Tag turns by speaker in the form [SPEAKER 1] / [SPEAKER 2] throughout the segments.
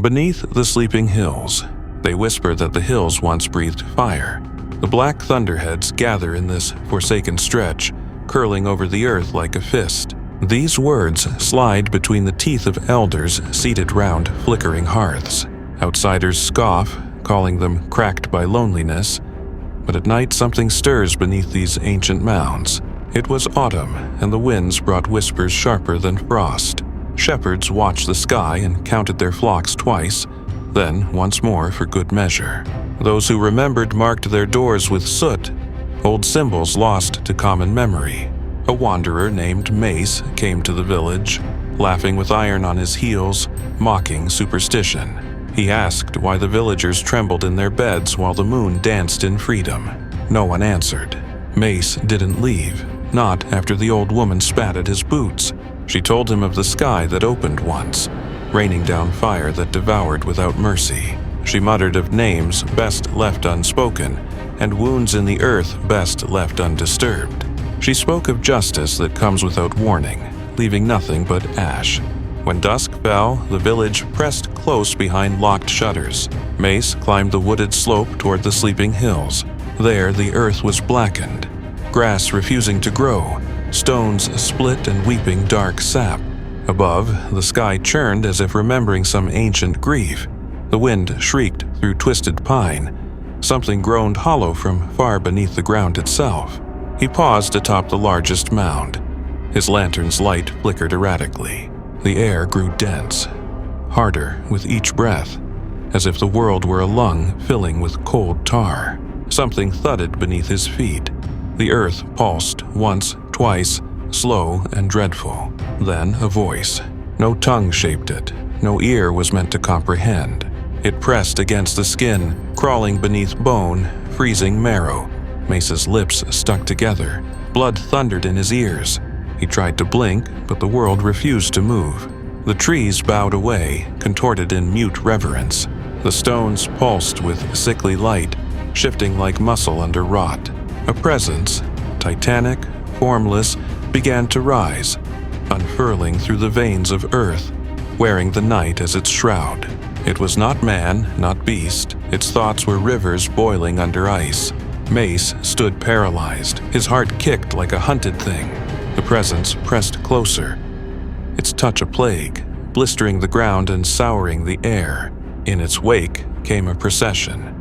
[SPEAKER 1] Beneath the sleeping hills, they whisper that the hills once breathed fire. The black thunderheads gather in this forsaken stretch, curling over the earth like a fist. These words slide between the teeth of elders seated round flickering hearths. Outsiders scoff, calling them cracked by loneliness, but at night something stirs beneath these ancient mounds. It was autumn, and the winds brought whispers sharper than frost. Shepherds watched the sky and counted their flocks twice, then once more for good measure. Those who remembered marked their doors with soot, old symbols lost to common memory. A wanderer named Mace came to the village, laughing with iron on his heels, mocking superstition. He asked why the villagers trembled in their beds while the moon danced in freedom. No one answered. Mace didn't leave, not after the old woman spat at his boots. She told him of the sky that opened once, raining down fire that devoured without mercy. She muttered of names best left unspoken, and wounds in the earth best left undisturbed. She spoke of justice that comes without warning, leaving nothing but ash. When dusk fell, the village pressed close behind locked shutters. Mace climbed the wooded slope toward the sleeping hills. There the earth was blackened, grass refusing to grow, stones split and weeping dark sap. Above, the sky churned as if remembering some ancient grief. The wind shrieked through twisted pine. Something groaned hollow from far beneath the ground itself. He paused atop the largest mound. His lantern's light flickered erratically. The air grew dense, harder with each breath, as if the world were a lung filling with cold tar. Something thudded beneath his feet. The earth pulsed once, twice, slow and dreadful. Then a voice. No tongue shaped it. No ear was meant to comprehend. It pressed against the skin, crawling beneath bone, freezing marrow. Mace's lips stuck together. Blood thundered in his ears. He tried to blink, but the world refused to move. The trees bowed away, contorted in mute reverence. The stones pulsed with sickly light, shifting like muscle under rot. A presence, titanic, formless, began to rise, unfurling through the veins of earth, wearing the night as its shroud. It was not man, not beast. Its thoughts were rivers boiling under ice. Mace stood paralyzed, his heart kicked like a hunted thing. The presence pressed closer, its touch a plague, blistering the ground and souring the air. In its wake came a procession.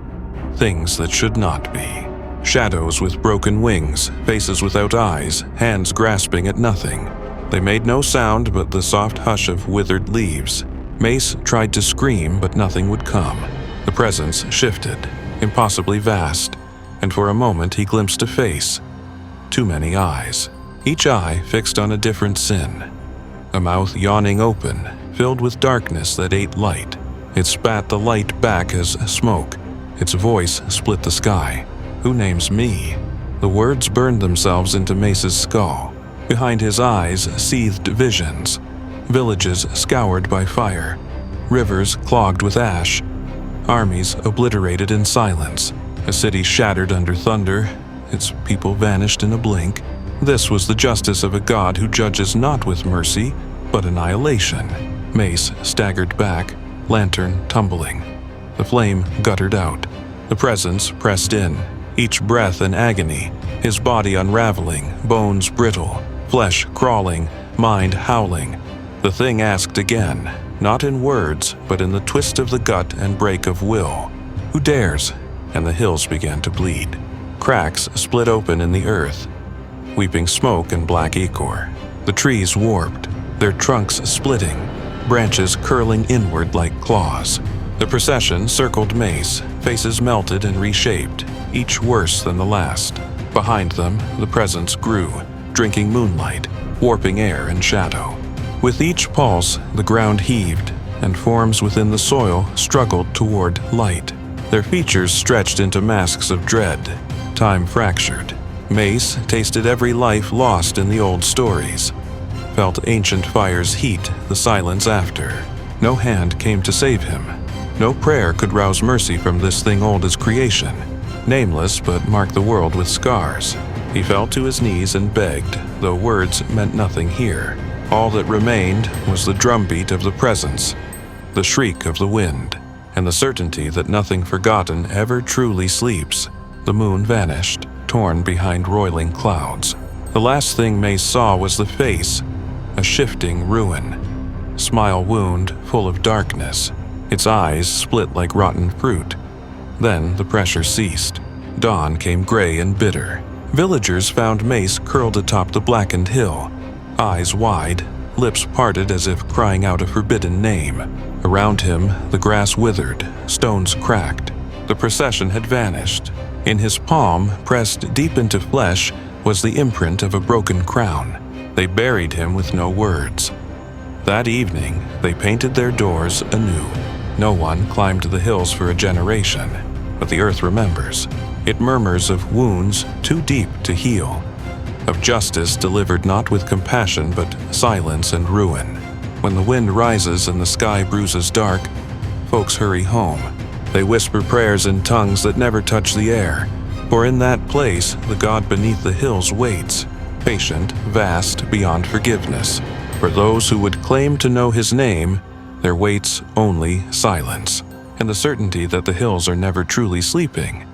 [SPEAKER 1] Things that should not be. Shadows with broken wings, faces without eyes, hands grasping at nothing. They made no sound but the soft hush of withered leaves. Mace tried to scream, but nothing would come. The presence shifted, impossibly vast, and for a moment he glimpsed a face. Too many eyes, each eye fixed on a different sin. A mouth yawning open, filled with darkness that ate light. It spat the light back as smoke. Its voice split the sky. Who names me? The words burned themselves into Mace's skull. Behind his eyes seethed visions. Villages scoured by fire. Rivers clogged with ash. Armies obliterated in silence. A city shattered under thunder. Its people vanished in a blink. This was the justice of a god who judges not with mercy, but annihilation. Mace staggered back, lantern tumbling. The flame guttered out. The presence pressed in, each breath an agony, his body unraveling, bones brittle, flesh crawling, mind howling. The thing asked again, not in words, but in the twist of the gut and break of will. Who dares? And the hills began to bleed. Cracks split open in the earth, weeping smoke and black ichor. The trees warped, their trunks splitting, branches curling inward like claws. The procession circled Mace, faces melted and reshaped, each worse than the last. Behind them, the presence grew, drinking moonlight, warping air and shadow. With each pulse, the ground heaved, and forms within the soil struggled toward light. Their features stretched into masks of dread. Time fractured. Mace tasted every life lost in the old stories. Felt ancient fire's heat, the silence after. No hand came to save him. No prayer could rouse mercy from this thing old as creation. Nameless, but marked the world with scars. He fell to his knees and begged, though words meant nothing here. All that remained was the drumbeat of the presence. the shriek of the wind, and the certainty that nothing forgotten ever truly sleeps. The moon vanished, torn behind roiling clouds. The last thing Mace saw was the face, a shifting ruin, smile wound full of darkness, its eyes split like rotten fruit. Then the pressure ceased. Dawn came gray and bitter. Villagers found Mace curled atop the blackened hill, eyes wide, lips parted as if crying out a forbidden name. Around him, the grass withered, stones cracked. The procession had vanished. In his palm, pressed deep into flesh, was the imprint of a broken crown. They buried him with no words. That evening, they painted their doors anew. No one climbed the hills for a generation, but the earth remembers. It murmurs of wounds too deep to heal, of justice delivered not with compassion but silence and ruin. When the wind rises and the sky bruises dark, folks hurry home. They whisper prayers in tongues that never touch the air, for in that place the God beneath the hills waits, patient, vast, beyond forgiveness. For those who would claim to know his name, there waits only silence, and the certainty that the hills are never truly sleeping.